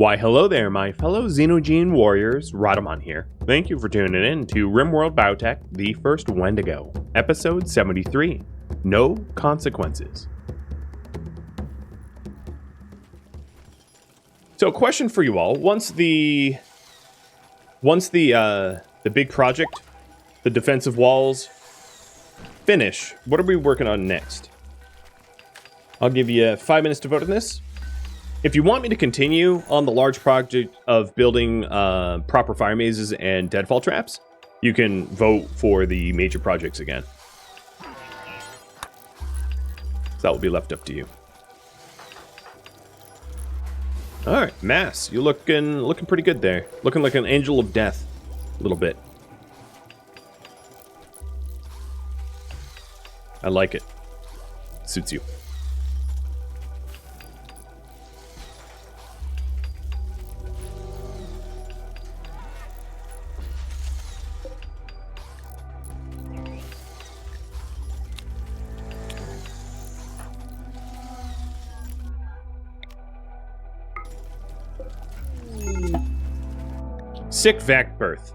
Why hello there, my fellow Xenogerm warriors, Rhadamant here. Thank you for tuning in to RimWorld Biotech, the first Wendigo, episode 73, No Consequences. So question for you all, once the big project, the defensive walls, finish, what are we working on next? I'll give you 5 minutes to vote on this. If you want me to continue on the large project of building proper fire mazes and deadfall traps, you can vote for the major projects again. So that will be left up to you. All right, Mass, you looking pretty good there. Looking like an angel of death, a little bit. I like it. Suits you. Sick vac birth.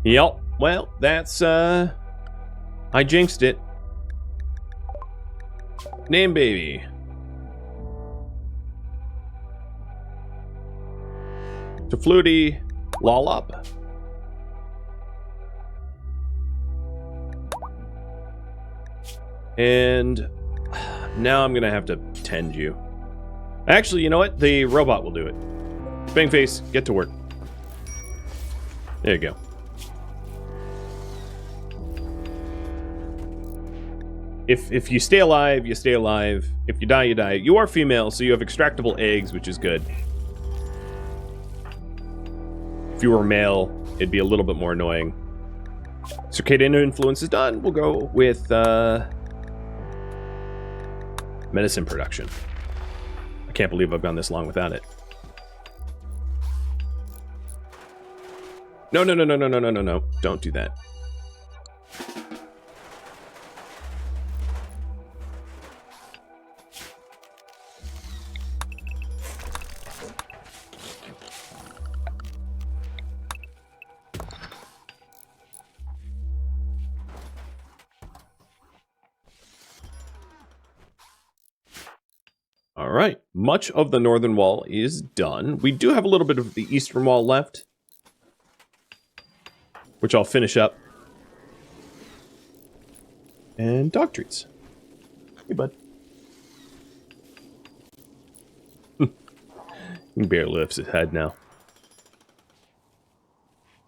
Yep. Well, that's, I jinxed it. Name baby. To Flutie, Lollop. And now I'm gonna have to tend you. Actually, you know what? The robot will do it. Bangface, get to work. There you go. If you stay alive, you stay alive. If you die, you die. You are female, so you have extractable eggs, which is good. If you were male, it'd be a little bit more annoying. Circadian influence is done. We'll go with medicine production. I can't believe I've gone this long without it. No. Don't do that. All right. Much of the northern wall is done. We do have a little bit of the eastern wall left, which I'll finish up. And dog treats. Hey, bud. He barely lifts his head now.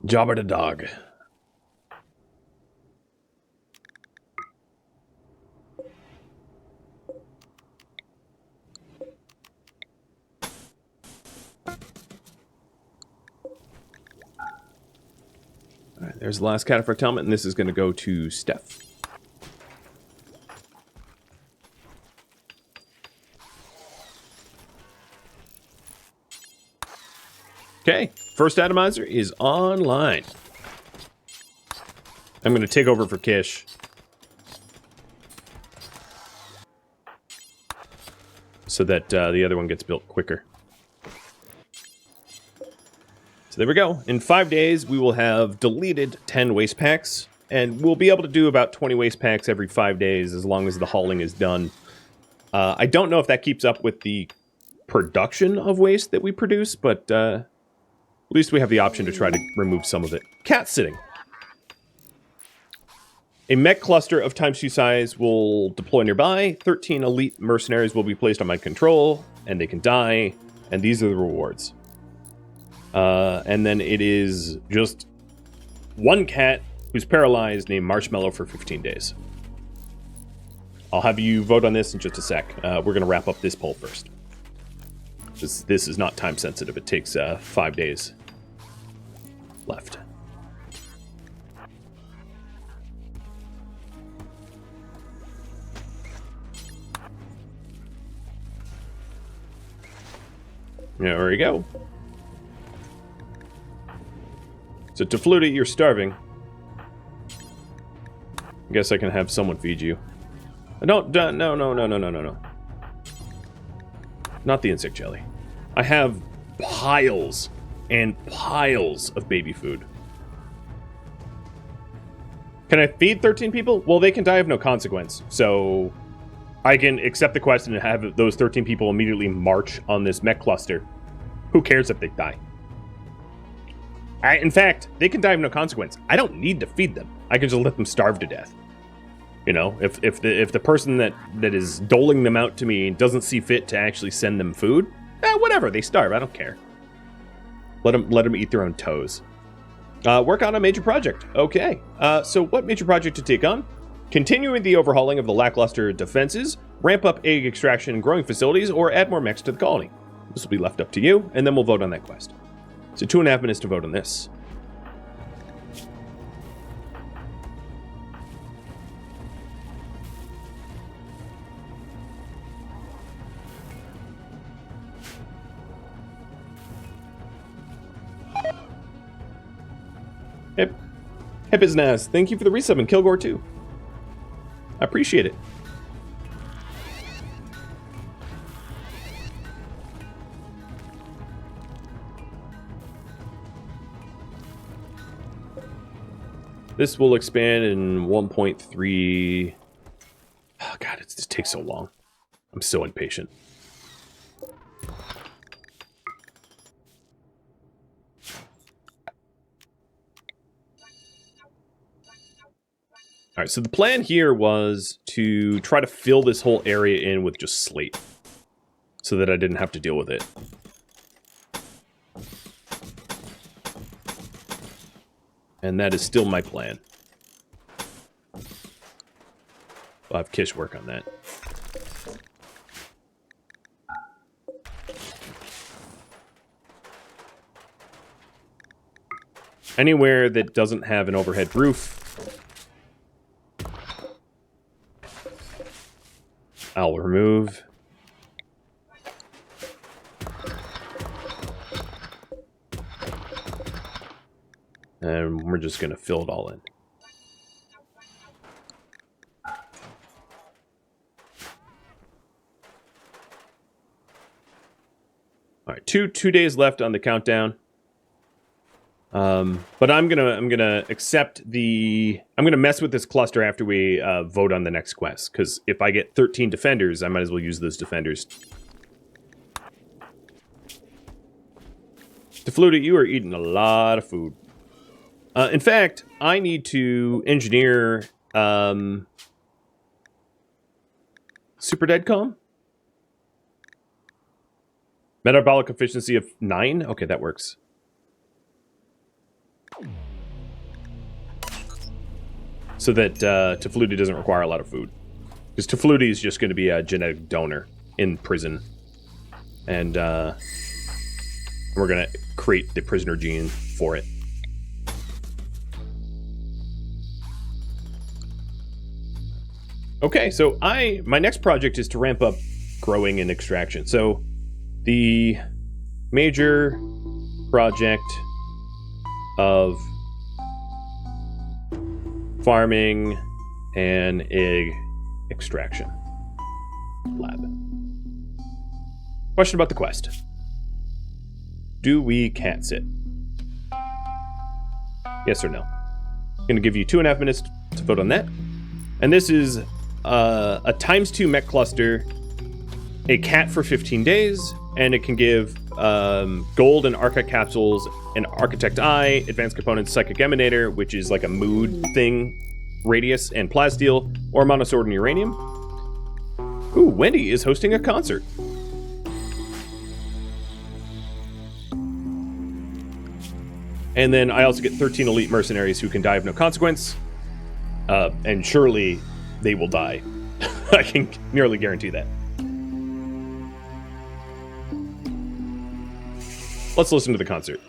Jobber the dog. Alright, there's the last cataphract helmet, and this is going to go to Steph. Okay, first atomizer is online. I'm going to take over for Kish. So that the other one gets built quicker. So there we go. In 5 days, we will have deleted 10 waste packs, and we'll be able to do about 20 waste packs every 5 days as long as the hauling is done. I don't know if that keeps up with the production of waste that we produce, but at least we have the option to try to remove some of it. Cat sitting. A mech cluster of ×2 size will deploy nearby. 13 elite mercenaries will be placed on my control, and they can die, and these are the rewards. And then it is just one cat who's paralyzed named Marshmallow for 15 days. I'll have you vote on this in just a sec. We're going to wrap up this poll first. This is not time sensitive. It takes 5 days left. There we go. So, to Flutie, you're starving. I guess I can have someone feed you. No. Not the insect jelly. I have piles and piles of baby food. Can I feed 13 people? Well, they can die of no consequence. So I can accept the quest and have those 13 people immediately march on this mech cluster. Who cares if they die? In fact, they can die of no consequence. I don't need to feed them. I can just let them starve to death. You know, if the person that is doling them out to me doesn't see fit to actually send them food, whatever, they starve. I don't care. Let them eat their own toes. Work on a major project. Okay. So what major project to take on? Continuing the overhauling of the lackluster defenses, ramp up egg extraction and growing facilities, or add more mechs to the colony. This will be left up to you, and then we'll vote on that quest. So 2.5 minutes to vote on this. Hip is Naz, thank you for the resub and Kilgore too. I appreciate it. This will expand in 1.3. Oh god, it just takes so long. I'm so impatient. All right, so the plan here was to try to fill this whole area in with just slate so that I didn't have to deal with it. And that is still my plan. I'll have Kish work on that. Anywhere that doesn't have an overhead roof, I'll remove. And we're just going to fill it all in. All right, two days left on the countdown. But I'm gonna accept the. I'm gonna mess with this cluster after we vote on the next quest, because if I get 13 defenders, I might as well use those defenders. Defluta, you are eating a lot of food. In fact, I need to engineer Super Deadcom. Metabolic efficiency of 9. Okay, that works. So that Tefluti doesn't require a lot of food. Because Tefluti is just going to be a genetic donor in prison. And we're going to create the prisoner gene for it. Okay, so my next project is to ramp up growing and extraction. So the major project of farming and egg extraction lab. Question about the quest. Do we cat sit? Yes or no? I'm going to give you 2.5 minutes to vote on that. And this is a ×2 mech cluster, a cat for 15 days, and it can give gold and archive capsules, an architect eye, advanced components, psychic emanator, which is like a mood thing, radius, and plasteel, or monosword and uranium. Ooh, Wendy is hosting a concert. And then I also get 13 elite mercenaries who can die of no consequence. And surely they will die. I can nearly guarantee that. Let's listen to the concert.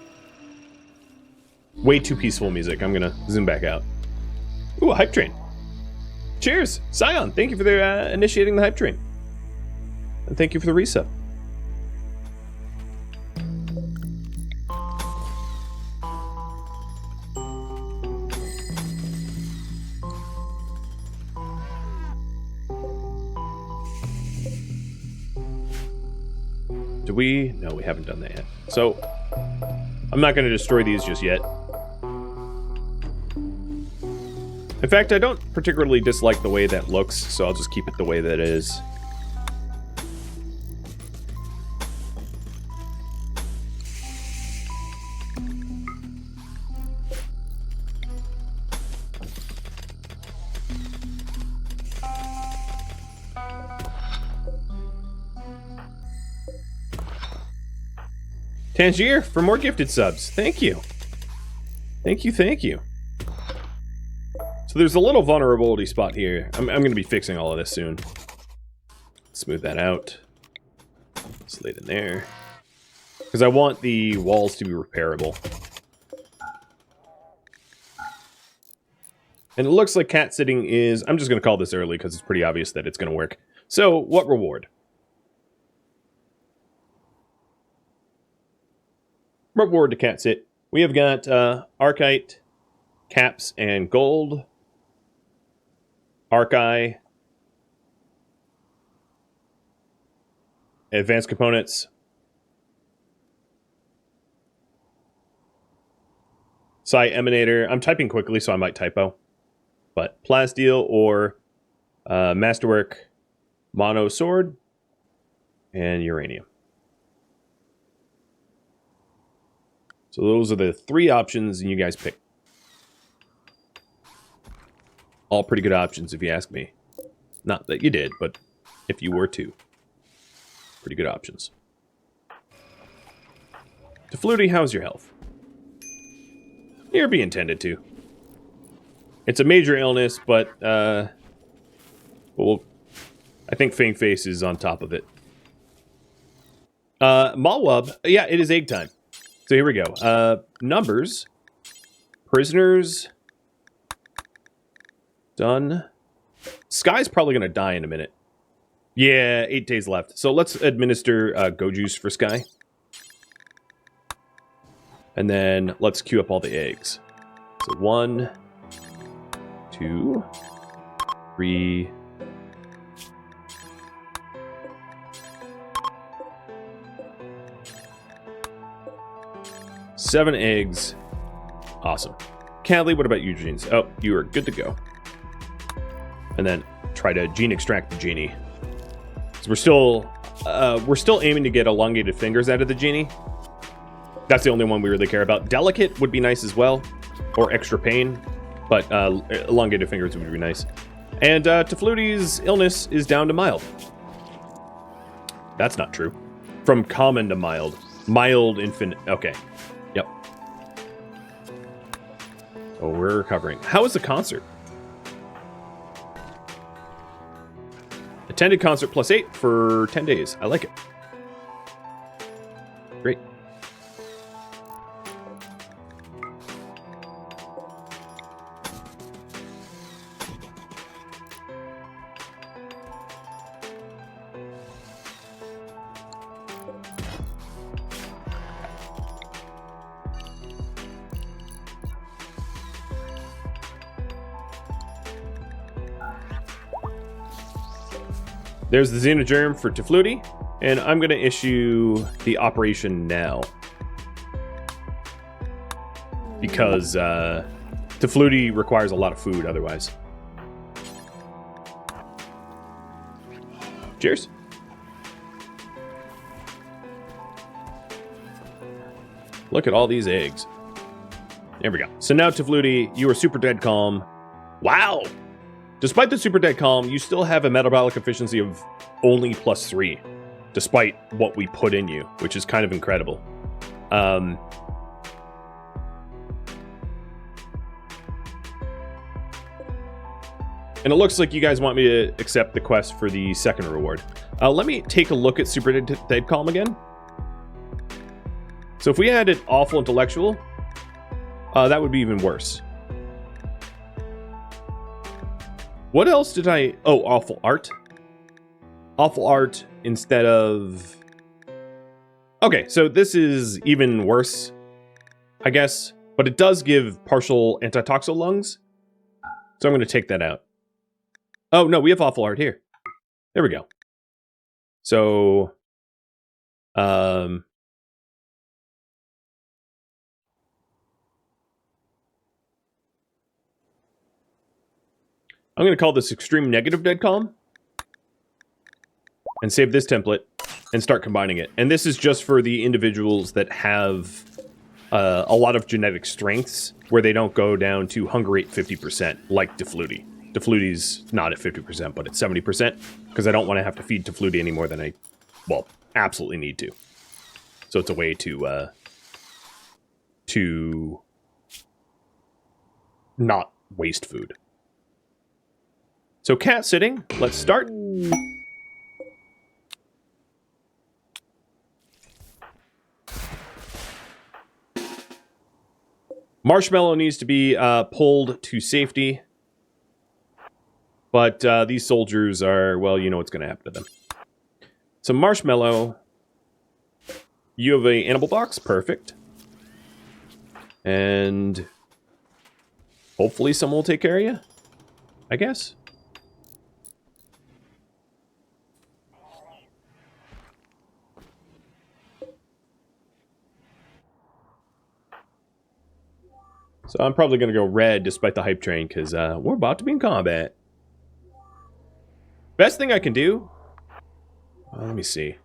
Way too peaceful music. I'm gonna zoom back out. Ooh, a hype train. Cheers! Scion, thank you for initiating the hype train. And thank you for the resub. Do we? No, we haven't done that yet. So, I'm not going to destroy these just yet. In fact, I don't particularly dislike the way that looks, so I'll just keep it the way that it is. Tangier for more gifted subs. Thank you. Thank you, thank you. So there's a little vulnerability spot here. I'm going to be fixing all of this soon. Smooth that out. Slate in there. Because I want the walls to be repairable. And it looks like cat sitting is... I'm just going to call this early because it's pretty obvious that it's going to work. So, what reward? Reward to cat sit. We have got Archite, Caps, and Gold. Archi. Advanced Components. Psi Emanator. I'm typing quickly, so I might typo. But Plasteel or Masterwork, Mono Sword, and Uranium. So those are the 3 options, and you guys pick. All pretty good options, if you ask me. Not that you did, but if you were to. Pretty good options. Tefluti, how's your health? You're being tended to. It's a major illness, but, well, I think Faint Face is on top of it. Malwub, yeah, it is egg time. So here we go. Numbers. Prisoners. Done. Sky's probably going to die in a minute. Yeah, 8 days left. So let's administer Go Juice for Sky. And then let's queue up all the eggs. So 1, 2, 3... 7 eggs. Awesome. Cadley, what about you, Genes? Oh, you are good to go. And then try to gene extract the genie. So we're still aiming to get elongated fingers out of the genie. That's the only one we really care about. Delicate would be nice as well, or extra pain, but elongated fingers would be nice. And Tefluti's illness is down to mild. That's not true. From common to mild. Mild infinite. Okay. Yep. Oh, we're recovering. How was the concert? Attended concert +8 for 10 days. I like it. Great. There's the xenogerm for Tefluti, and I'm going to issue the operation now. Because Tefluti requires a lot of food otherwise. Cheers. Look at all these eggs. There we go. So now Tefluti, you are super dead calm. Wow! Despite the super dead calm, you still have a metabolic efficiency of only +3, despite what we put in you, which is kind of incredible. And it looks like you guys want me to accept the quest for the second reward. Let me take a look at super dead calm again. So if we added awful intellectual, that would be even worse. What else did I... Oh, awful art. Awful art instead of... Okay, so this is even worse, I guess. But it does give partial antitoxal lungs. So I'm going to take that out. Oh, no, we have awful art here. There we go. So... I'm going to call this extreme negative dead calm and save this template and start combining it. And this is just for the individuals that have a lot of genetic strengths where they don't go down to hunger rate 50%, like Defluti. Defluti's not at 50%, but at 70%, because I don't want to have to feed Defluti any more than I, well, absolutely need to. So it's a way to not waste food. So cat sitting, let's start. Marshmallow needs to be pulled to safety. But these soldiers are, well, you know what's going to happen to them. So Marshmallow, you have a animal box, perfect. And hopefully someone will take care of you, I guess. So I'm probably going to go red despite the hype train, because we're about to be in combat. Best thing I can do... let me see.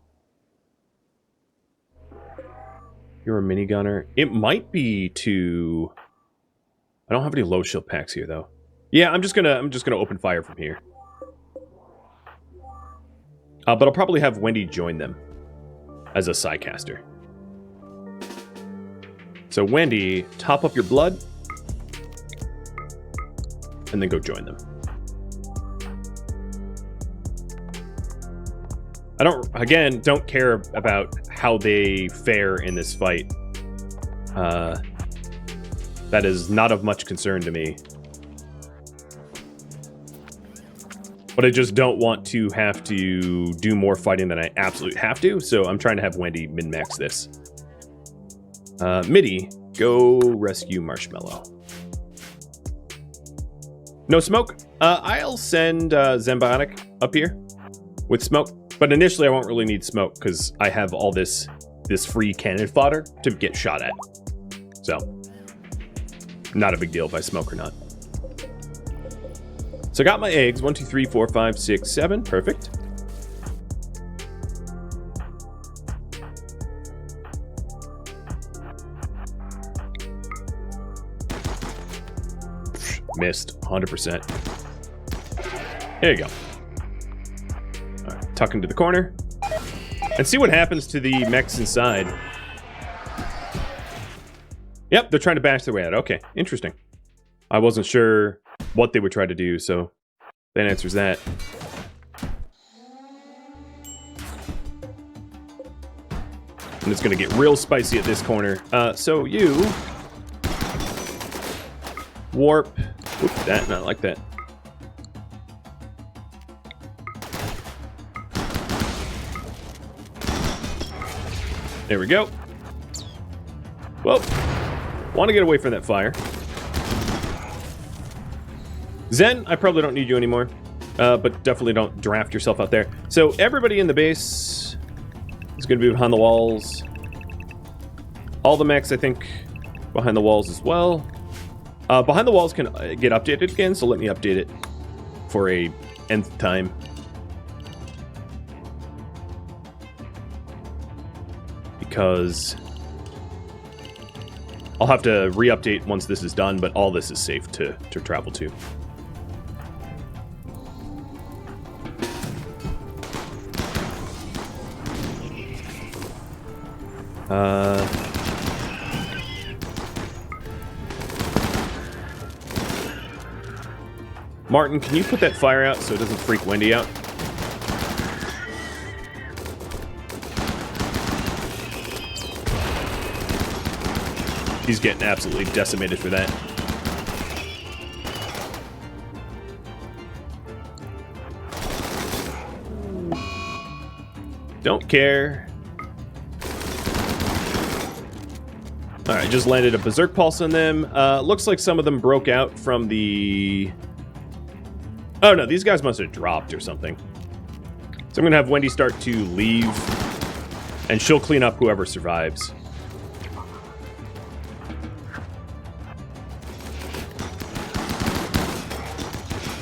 You're a minigunner. It might be to... I don't have any low shield packs here, though. Yeah, I'm just gonna open fire from here. But I'll probably have Wendy join them as a Psycaster. So Wendy, top up your blood, and then go join them. I don't care about how they fare in this fight. That is not of much concern to me. But I just don't want to have to do more fighting than I absolutely have to, so I'm trying to have Wendy min-max this. Midi, go rescue Marshmallow. No smoke? I'll send Zembiotic up here with smoke. But initially I won't really need smoke because I have all this free cannon fodder to get shot at. So, not a big deal if I smoke or not. So I got my eggs. 1, 2, 3, 4, 5, 6, 7. Perfect. Missed. 100%. Here you go. Tuck into the corner. And see what happens to the mechs inside. Yep, they're trying to bash their way out. Okay, interesting. I wasn't sure what they would try to do, so that answers that. And it's going to get real spicy at this corner. So you... warp. Oop, that, not like that. There we go. Well, want to get away from that fire. Zen, I probably don't need you anymore. But definitely don't draft yourself out there. So everybody in the base is going to be behind the walls. All the mechs, I think, behind the walls as well. Behind the walls can get updated again, so let me update it for a nth time. Because I'll have to re-update once this is done, but all this is safe to travel to. Martin, can you put that fire out so it doesn't freak Wendy out? He's getting absolutely decimated for that. Don't care. Alright, just landed a Berserk Pulse on them. Looks like some of them broke out from the... Oh no, these guys must have dropped or something. So I'm gonna have Wendy start to leave And she'll clean up whoever survives.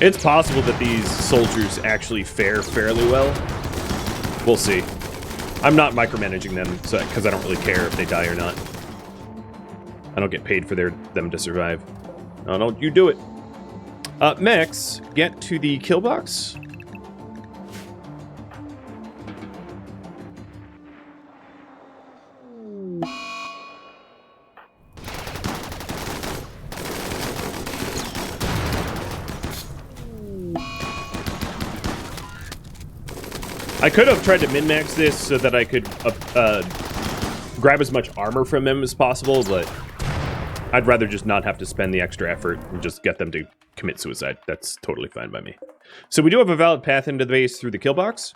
It's possible that these soldiers actually fare fairly well. We'll see. I'm not micromanaging them because I don't really care if they die or not. I don't get paid for them to survive. Oh, no, you do it. Mechs, get to the kill box. I could have tried to min-max this so that I could grab as much armor from him as possible, but I'd rather just not have to spend the extra effort and just get them to commit suicide. That's totally fine by me. So we do have a valid path into the base through the kill box.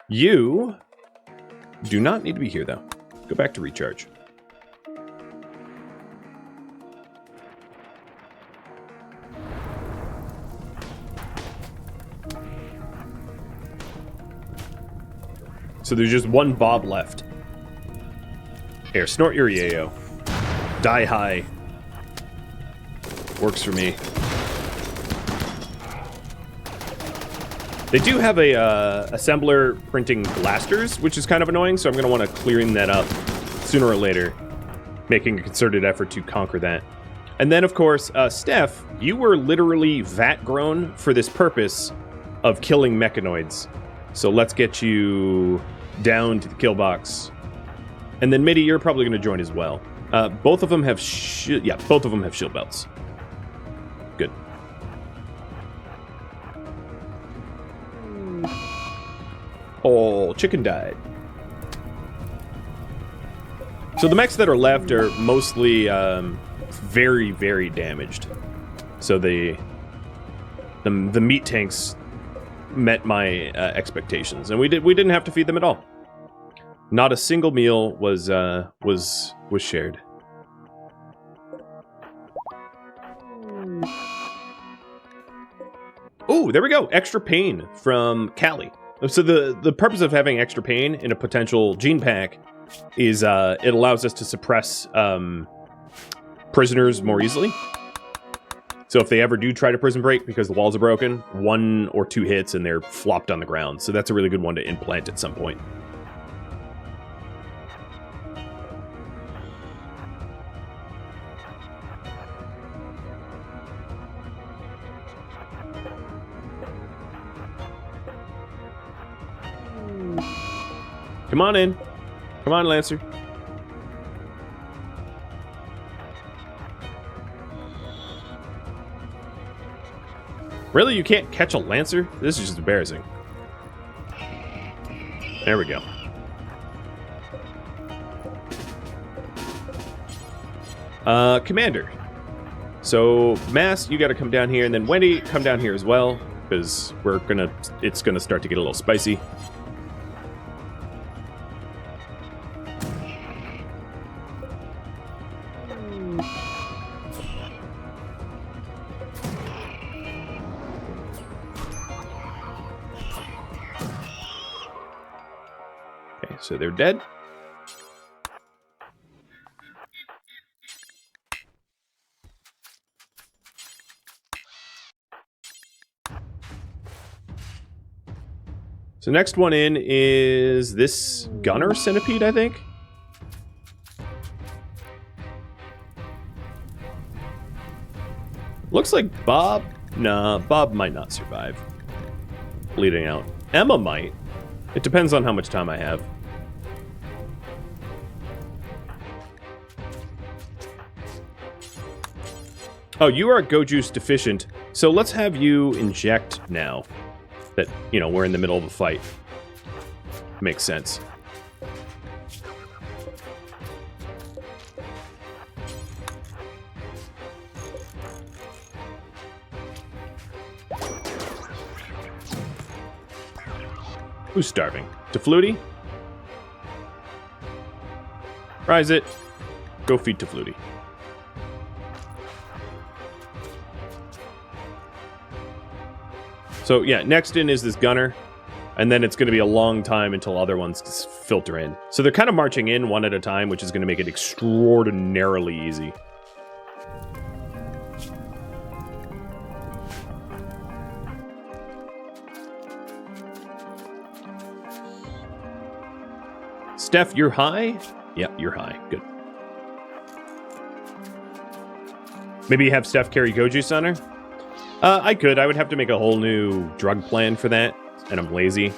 You do not need to be here, though. Go back to recharge. So there's just one Bob left. Here, snort your yayo. Die high. Works for me. They do have a assembler printing blasters, which is kind of annoying, so I'm going to want to clearing that up sooner or later, making a concerted effort to conquer that. And then, of course, Steph, you were literally vat-grown for this purpose of killing mechanoids. So let's get you down to the kill box. And then Mitty, you're probably going to join as well. Both of them have both of them have shield belts. Good. Oh, chicken died. So the mechs that are left are mostly very, very damaged. So the meat tanks met my expectations, and we didn't have to feed them at all. Not a single meal was shared. Oh, there we go. Extra pain from Callie. So the purpose of having extra pain in a potential gene pack is it allows us to suppress prisoners more easily. So if they ever do try to prison break because the walls are broken, 1 or 2 hits and they're flopped on the ground. So that's a really good one to implant at some point. Come on in. Come on, Lancer. Really? You can't catch a Lancer? This is just embarrassing. There we go. Commander. So, Mass, you gotta come down here, and then Wendy, come down here as well, because it's gonna start to get a little spicy. So they're dead. So next one in is this gunner centipede, I think. Looks like Bob. Nah, Bob might not survive. Bleeding out. Emma might. It depends on how much time I have. Oh, you are Go Juice deficient, so let's have you inject now that, you know, we're in the middle of a fight. Makes sense. Who's starving? Tefluti? Rise it. Go feed Tefluti. So yeah, next in is this gunner. And then it's going to be a long time until other ones filter in. So they're kind of marching in one at a time, which is going to make it extraordinarily easy. Steph, you're high? Yeah, you're high. Good. Maybe you have Steph carry go juice on her? I could. I would have to make a whole new drug plan for that, and I'm lazy.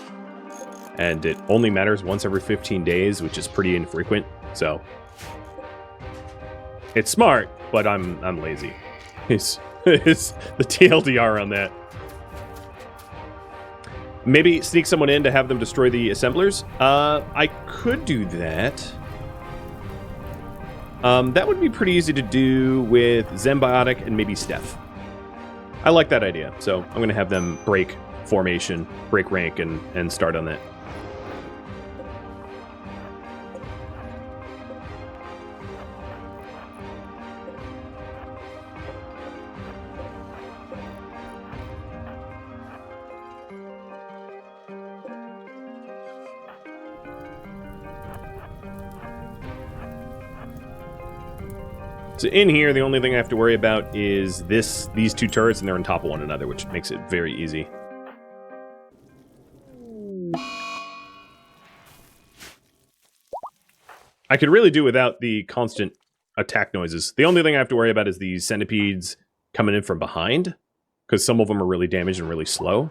And it only matters once every 15 days, which is pretty infrequent, so... It's smart, but I'm lazy. It's the TLDR on that. Maybe sneak someone in to have them destroy the assemblers? I could do that. That would be pretty easy to do with Zembiotic and maybe Steph. I like that idea, so I'm going to have them break formation, break rank, and start on that. So in here, the only thing I have to worry about is these two turrets, and they're on top of one another, which makes it very easy. I could really do without the constant attack noises. The only thing I have to worry about is these centipedes coming in from behind, because some of them are really damaged and really slow.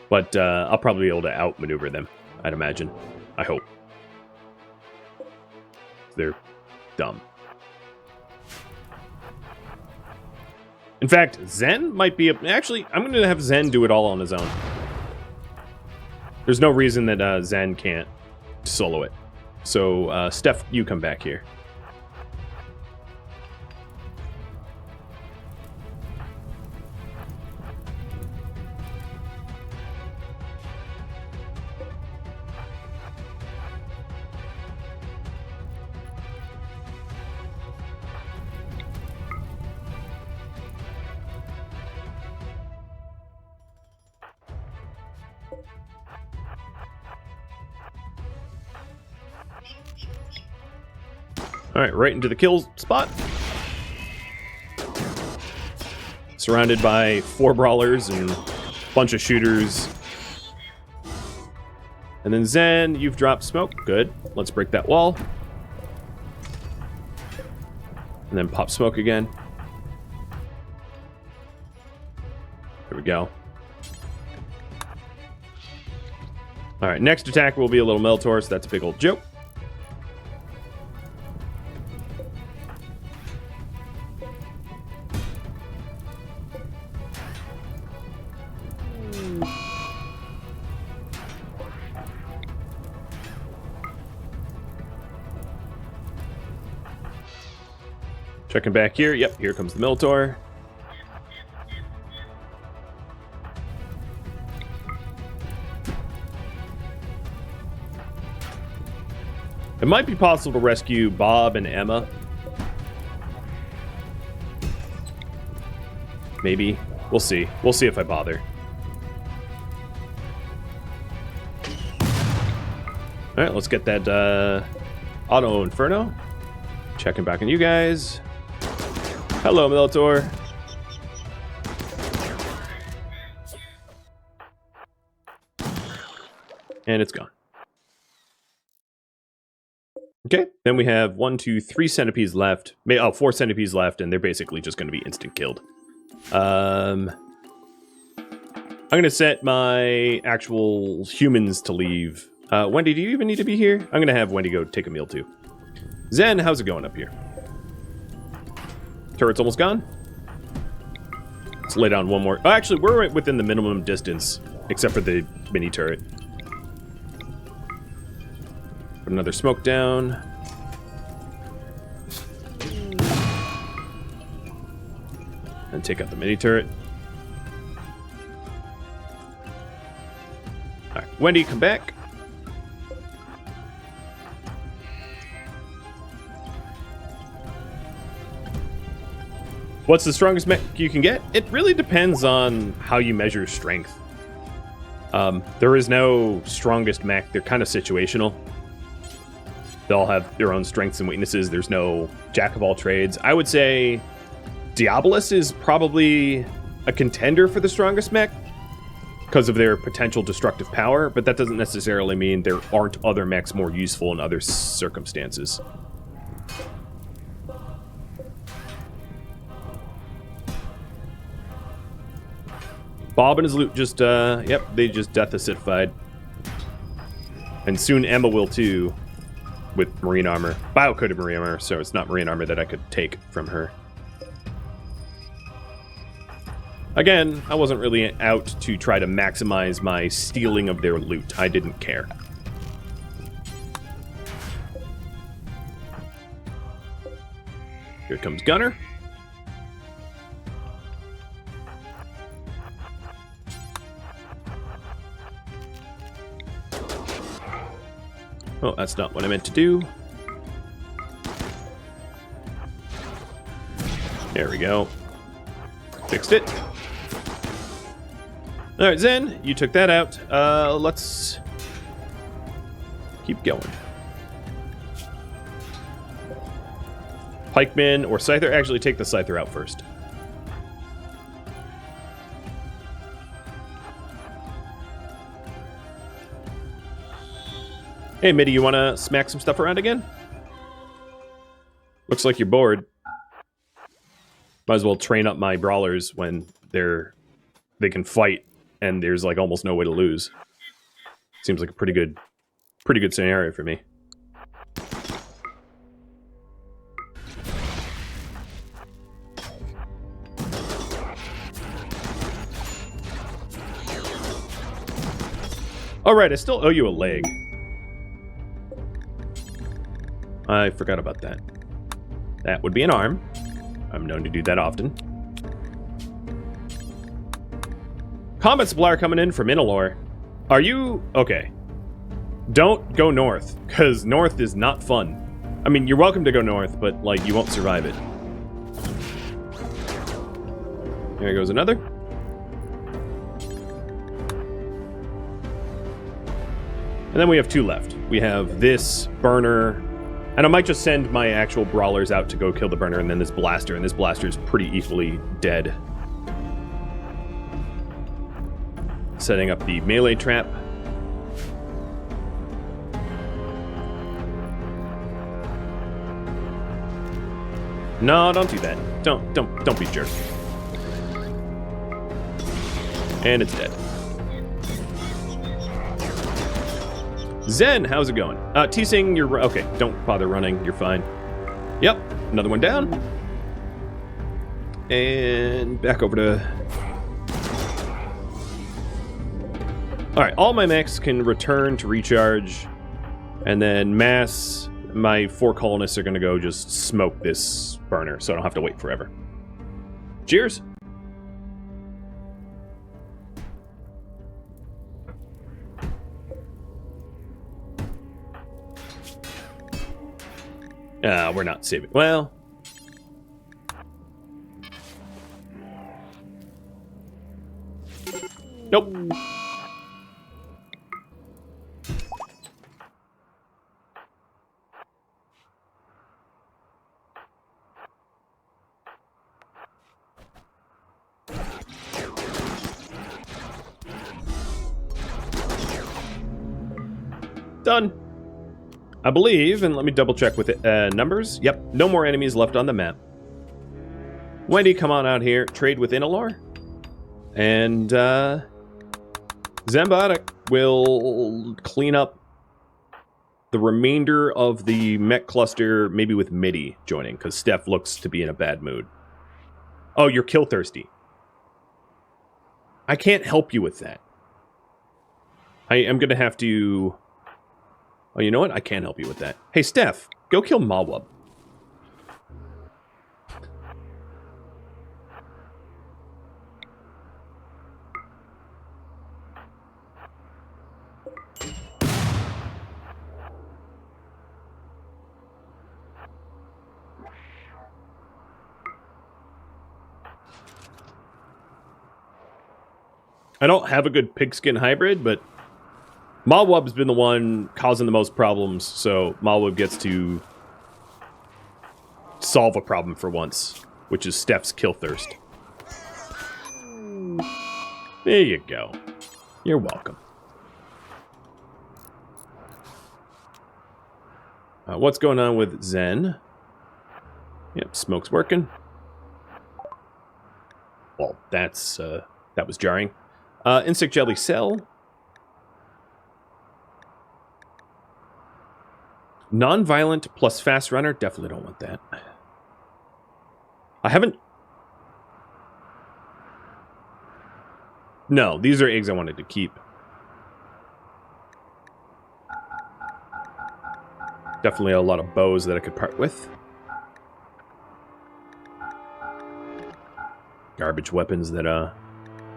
But I'll probably be able to outmaneuver them, I'd imagine. I hope. They're dumb. In fact, Zen might be... Actually, I'm going to have Zen do it all on his own. There's no reason that Zen can't solo it. So, Steph, you come back here. Alright, right into the kill spot. Surrounded by 4 brawlers and a bunch of shooters. And then Zen, you've dropped smoke. Good. Let's break that wall. And then pop smoke again. There we go. Alright, next attack will be a little Meltor, so that's a big old joke. Checking back here. Yep, here comes the Minotaur. It might be possible to rescue Bob and Emma. Maybe. We'll see. We'll see if I bother. Alright, let's get that Auto Inferno. Checking back on you guys. Hello, Minotaur. And it's gone. Okay, then we have 1, 2, 3 centipedes left. 4 centipedes left, and they're basically just going to be instant killed. I'm going to set my actual humans to leave. Wendy, do you even need to be here? I'm going to have Wendy go take a meal too. Zen, how's it going up here? Turret's almost gone. Let's lay down one more. Oh, actually, we're within the minimum distance, except for the mini turret. Put another smoke down. And take out the mini turret. Alright, Wendy, come back. What's the strongest mech you can get? It really depends on how you measure strength. There is no strongest mech. They're kind of situational. They all have their own strengths and weaknesses. There's no jack of all trades. I would say Diabolus is probably a contender for the strongest mech because of their potential destructive power, but that doesn't necessarily mean there aren't other mechs more useful in other circumstances. Bob and his loot just, yep, they just death acidified. And soon Emma will too, with marine armor. Bio-coated marine armor, so it's not marine armor that I could take from her. Again, I wasn't really out to try to maximize my stealing of their loot. I didn't care. Here comes Gunner. Oh, that's not what I meant to do. There we go. Fixed it. All right, Zen, you took that out. Let's keep going. Pikeman or Scyther? Actually, take the Scyther out first. Hey, Mitty, you want to smack some stuff around again? Looks like you're bored. Might as well train up my brawlers when they can fight and there's like almost no way to lose. Seems like a pretty good scenario for me. All right, I still owe you a leg. I forgot about that. That would be an arm. I'm known to do that often. Combat supplier coming in from Inalor. Are you... Okay. Don't go north, because north is not fun. I mean, you're welcome to go north, but, like, you won't survive it. There goes another. And then we have two left. We have this burner... And I might just send my actual brawlers out to go kill the burner, and then this blaster, and this blaster is pretty equally dead. Setting up the melee trap. No, don't do that. Don't be a jerk. And it's dead. Zen, how's it going? T-Sing, you're... Okay, don't bother running. You're fine. Yep, another one down. And back over to... Alright, all my mechs can return to recharge. And then mass, my 4 colonists are going to go just smoke this burner, so I don't have to wait forever. Cheers! We're not saving. Well... Nope. Done. I believe, and let me double check with it, numbers. Yep, no more enemies left on the map. Wendy, come on out here, trade with Inalor. And, Zambotic will clean up the remainder of the mech cluster, maybe with Mitty joining, because Steph looks to be in a bad mood. Oh, you're kill thirsty. I can't help you with that. I am going to have to... Oh, you know what? I can't help you with that. Hey, Steph, go kill Mawub. I don't have a good pigskin hybrid, but Malwub's been the one causing the most problems, so Malwub gets to solve a problem for once, which is Steph's kill thirst. There you go. You're welcome. What's going on with Zen? Yep, smoke's working. Well, that was jarring. Insect jelly cell. Non-violent plus fast runner. Definitely don't want that. I haven't... No, these are eggs I wanted to keep. Definitely a lot of bows that I could part with. Garbage weapons that are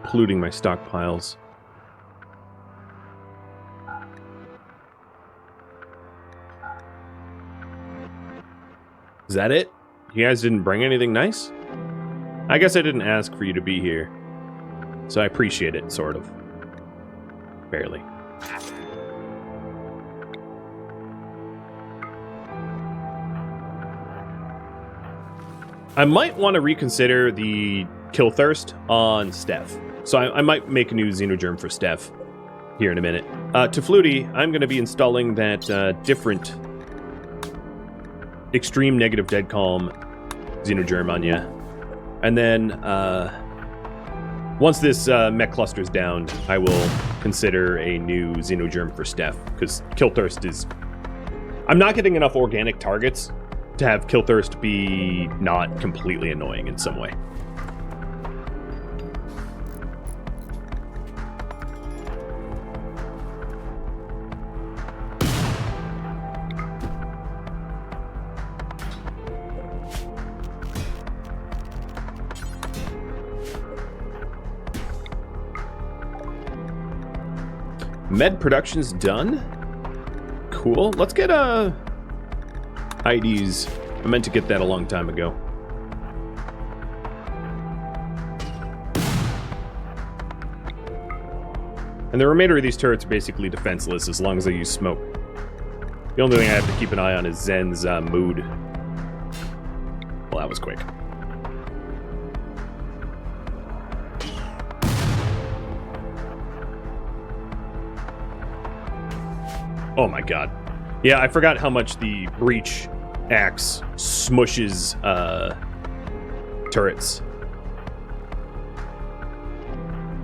polluting my stockpiles. Is that it? You guys didn't bring anything nice? I guess I didn't ask for you to be here. So I appreciate it, sort of. Barely. I might want to reconsider the kill thirst on Steph. So I might make a new xenogerm for Steph here in a minute. To Flutie, I'm going to be installing that different extreme negative dead calm xenogerm on you. And then once this mech cluster's down, I will consider a new xenogerm for Steph, because kill thirst is... I'm not getting enough organic targets to have kill thirst be not completely annoying in some way. Med production's done. Cool. Let's get IDs. I meant to get that a long time ago. And the remainder of these turrets are basically defenseless as long as they use smoke. The only thing I have to keep an eye on is Zen's mood. Well, that was quick. Oh my god. Yeah, I forgot how much the breach axe smushes turrets.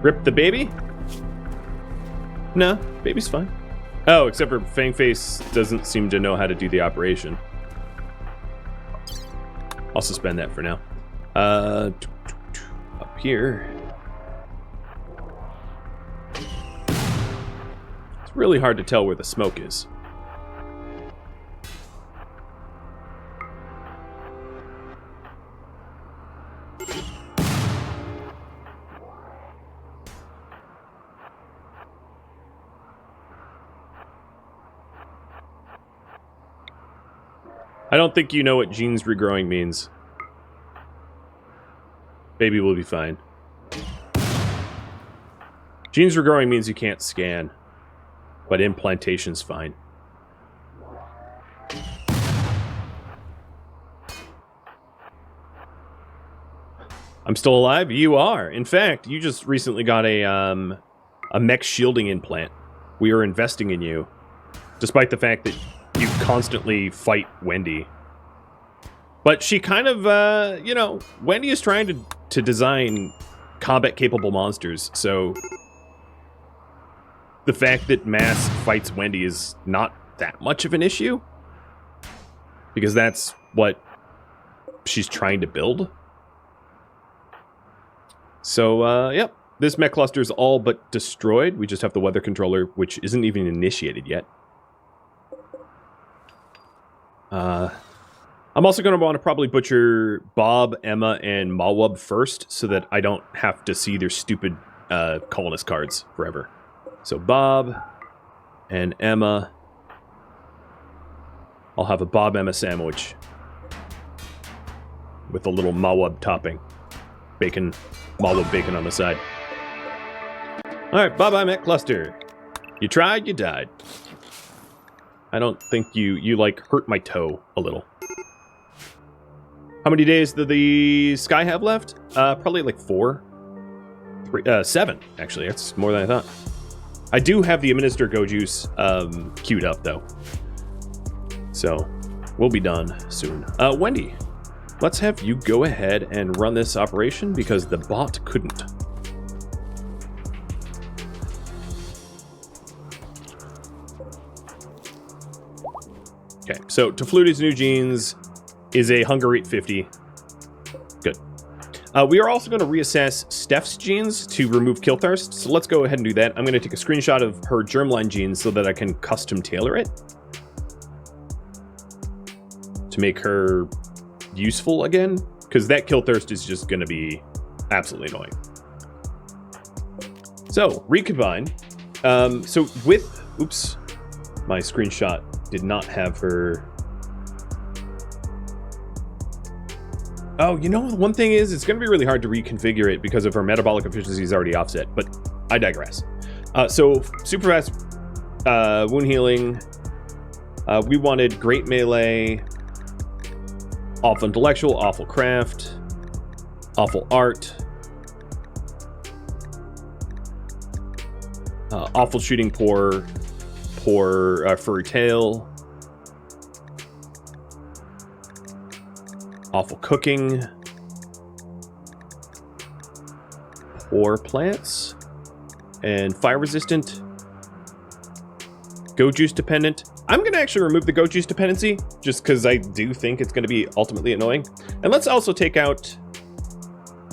Rip the baby? No, baby's fine. Oh, except for Fangface doesn't seem to know how to do the operation. I'll suspend that for now. Up here. It's really hard to tell where the smoke is. I don't think you know what genes regrowing means. Baby will be fine. Genes regrowing means you can't scan, but implantation's fine. I'm still alive? You are. In fact, you just recently got a mech shielding implant. We are investing in you, despite the fact that you constantly fight Wendy. But she kind of, you know, Wendy is trying to design combat-capable monsters, so the fact that Mass fights Wendy is not that much of an issue, because that's what she's trying to build. So, yep, this mech cluster is all but destroyed. We just have the weather controller, which isn't even initiated yet. I'm also going to want to probably butcher Bob, Emma, and Malwub first, so that I don't have to see their stupid colonist cards forever. So Bob and Emma. I'll have a Bob-Emma sandwich with a little Malwub topping. Bacon, Malwub bacon on the side. Alright, bye-bye, Mech Cluster. You tried, you died. I don't think you like, hurt my toe a little. How many days do the Sky have left? Probably like 7, actually. That's more than I thought. I do have the Administer Go Juice queued up, though. So, we'll be done soon. Wendy, let's have you go ahead and run this operation because the bot couldn't. Okay, so Tafluti's new genes is a hunger rate 50. Good. We are also going to reassess Steph's genes to remove kill thirst, so let's go ahead and do that. I'm going to take a screenshot of her germline genes so that I can custom tailor it to make her useful again, because that kill thirst is just going to be absolutely annoying. So, recombine. So with... Oops. My screenshot did not have her... Oh, you know, one thing is, it's going to be really hard to reconfigure it because of her metabolic efficiency is already offset, but I digress. So, super fast wound healing. We wanted great melee, awful intellectual, awful craft, awful art, awful shooting, poor furry tail, awful cooking, poor plants, and fire resistant, go juice dependent. I'm going to actually remove the go juice dependency just because I do think it's going to be ultimately annoying. And let's also take out,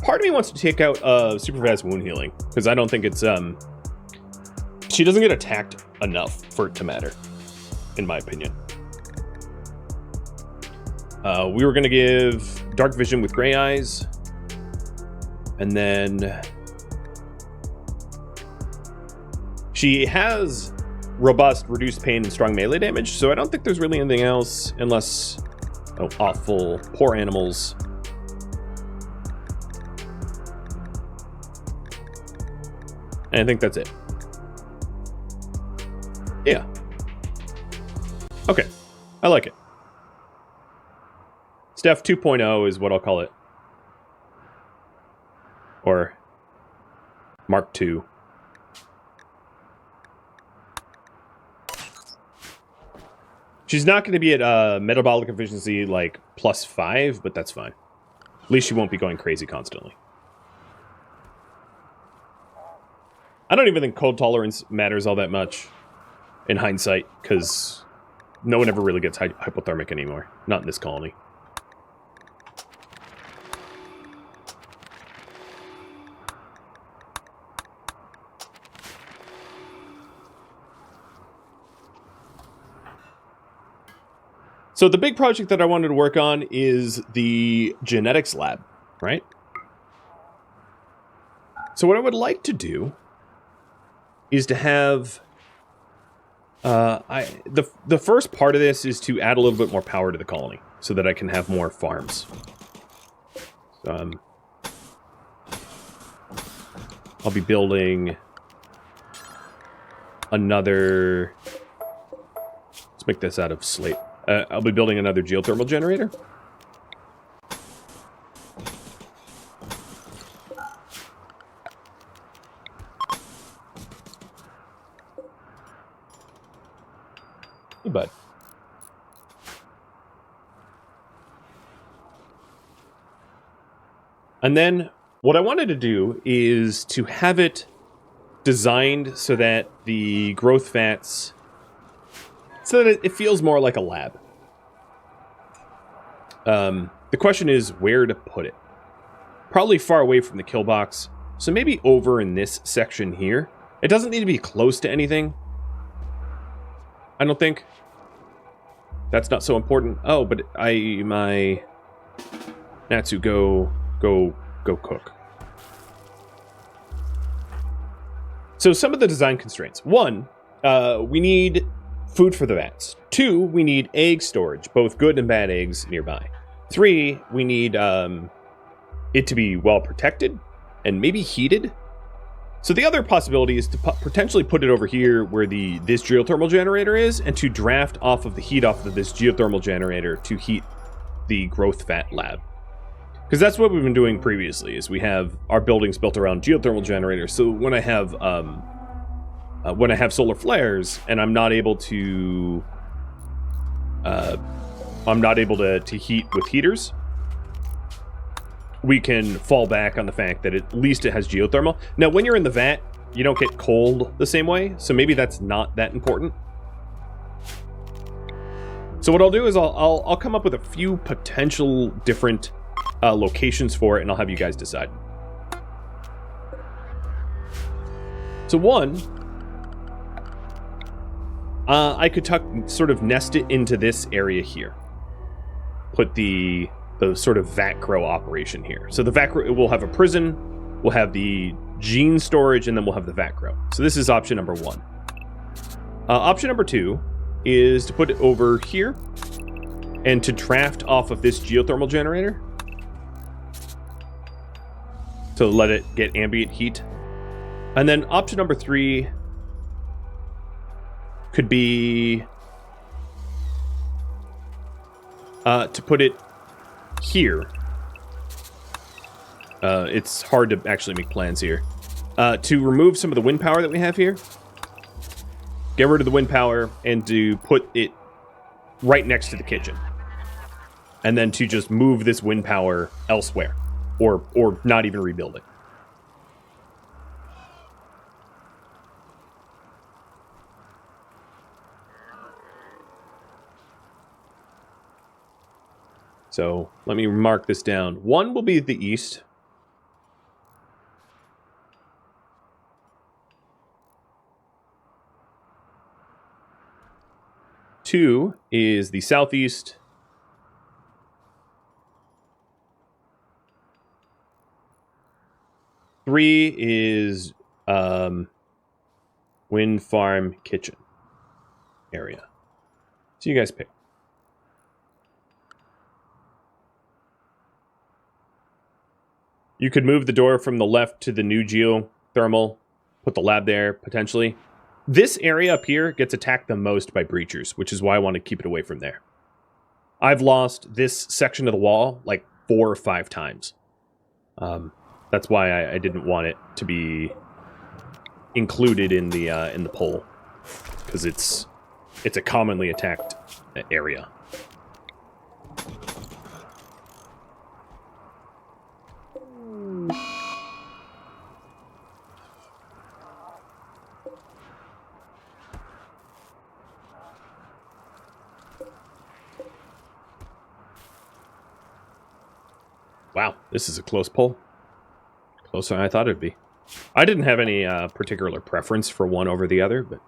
part of me wants to take out super fast wound healing because I don't think it's, she doesn't get attacked enough for it to matter, in my opinion. We were going to give dark vision with gray eyes, and then she has robust, reduced pain, and strong melee damage, so I don't think there's really anything else unless awful, poor animals. And I think that's it. Yeah. Okay. I like it. Steph 2.0 is what I'll call it. Or Mark 2. She's not going to be at metabolic efficiency like +5, but that's fine. At least she won't be going crazy constantly. I don't even think cold tolerance matters all that much in hindsight, because no one ever really gets hypothermic anymore. Not in this colony. So the big project that I wanted to work on is the genetics lab, right? So what I would like to do is to have... the first part of this is to add a little bit more power to the colony so that I can have more farms. I'll be building another... Let's make this out of slate. I'll be building another geothermal generator. Hey, bud. And then what I wanted to do is to have it designed so that the growth fats, so that it feels more like a lab. The question is where to put it. Probably far away from the kill box, so maybe over in this section here. It doesn't need to be close to anything, I don't think. That's not so important. Oh, but my Natsu, go cook. So some of the design constraints. 1, we need food for the vats. 2, we need egg storage, both good and bad eggs nearby. 3, we need it to be well protected and maybe heated. So the other possibility is to potentially put it over here where this geothermal generator is, and to draft off of the heat off of this geothermal generator to heat the growth fat lab. Because that's what we've been doing previously, is we have our buildings built around geothermal generators. So when I have solar flares and I'm not able to heat with heaters, we can fall back on the fact that at least it has geothermal. Now, when you're in the vat, you don't get cold the same way, so maybe that's not that important. So what I'll do is I'll come up with a few potential different locations for it, and I'll have you guys decide. So one, I could sort of nest it into this area here. Put the sort of vat grow operation here. So the vat grow, we'll have a prison, we'll have the gene storage, and then we'll have the vat grow. So this is option number one. Option number two is to put it over here and to draft off of this geothermal generator. So let it get ambient heat. And then option number three could be to put it here. It's hard to actually make plans here. To remove some of the wind power that we have here. Get rid of the wind power and to put it right next to the kitchen. And then to just move this wind power elsewhere. Or not even rebuild it. So let me mark this down. One will be the east. Two is the southeast. Three is wind farm kitchen area. So you guys pick. You could move the door from the left to the new geothermal, put the lab there, potentially. This area up here gets attacked the most by breachers, which is why I want to keep it away from there. I've lost this section of the wall like 4 or 5 times. That's why I didn't want it to be included in the poll, because it's a commonly attacked area. Wow, this is a close poll. Closer than I thought it'd be. I didn't have any particular preference for one over the other, but...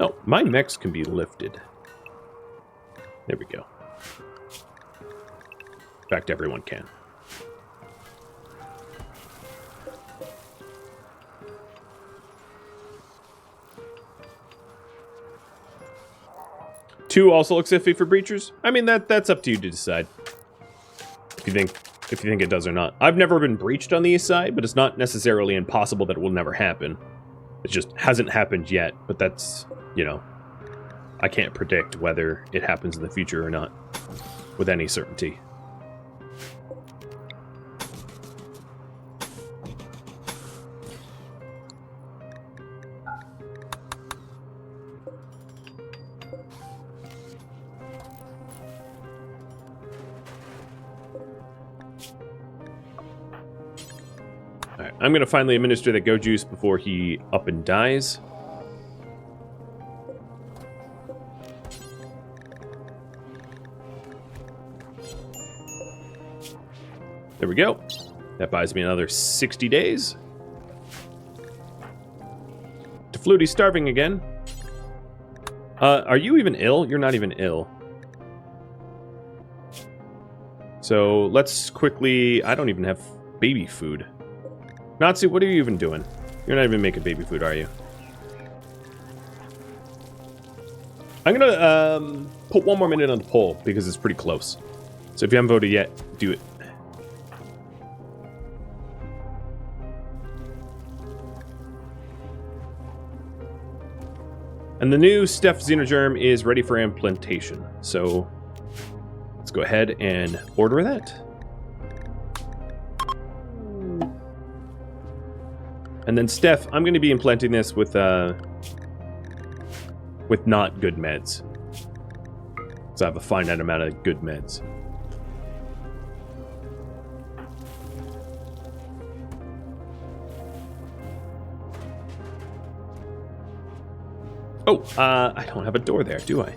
Oh, my mechs can be lifted. There we go. In fact, everyone can. Two also looks iffy for breachers. I mean, that's up to you to decide. If you think it does or not. I've never been breached on the east side, but it's not necessarily impossible that it will never happen. It just hasn't happened yet, but that's, you know, I can't predict whether it happens in the future or not with any certainty. Alright, I'm going to finally administer the Go Juice before he up and dies. There we go. That buys me another 60 days. Flutie's starving again. Are you even ill? You're not even ill. So let's quickly... I don't even have baby food. Natsu, what are you even doing? You're not even making baby food, are you? I'm gonna put 1 more minute on the poll because it's pretty close. So if you haven't voted yet, do it. And the new Steph xenogerm is ready for implantation. So let's go ahead and order that. And then Steph, I'm going to be implanting this with not good meds. So I have a finite amount of good meds. Oh, I don't have a door there, do I?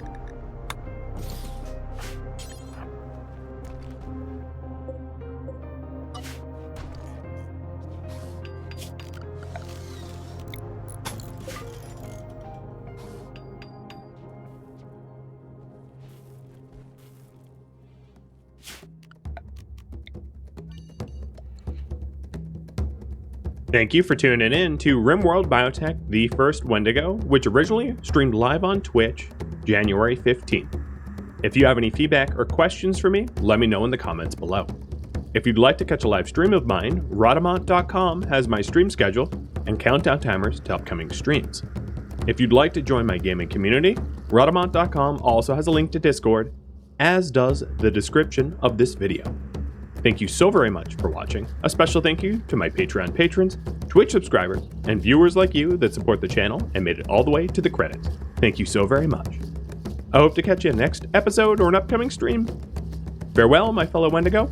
Thank you for tuning in to RimWorld Biotech, the first Wendigo, which originally streamed live on Twitch, January 15th. If you have any feedback or questions for me, let me know in the comments below. If you'd like to catch a live stream of mine, Rhadamant.com has my stream schedule and countdown timers to upcoming streams. If you'd like to join my gaming community, Rhadamant.com also has a link to Discord, as does the description of this video. Thank you so very much for watching. A special thank you to my Patreon patrons, Twitch subscribers, and viewers like you that support the channel and made it all the way to the credits. Thank you so very much. I hope to catch you next episode or an upcoming stream. Farewell, my fellow Wendigo.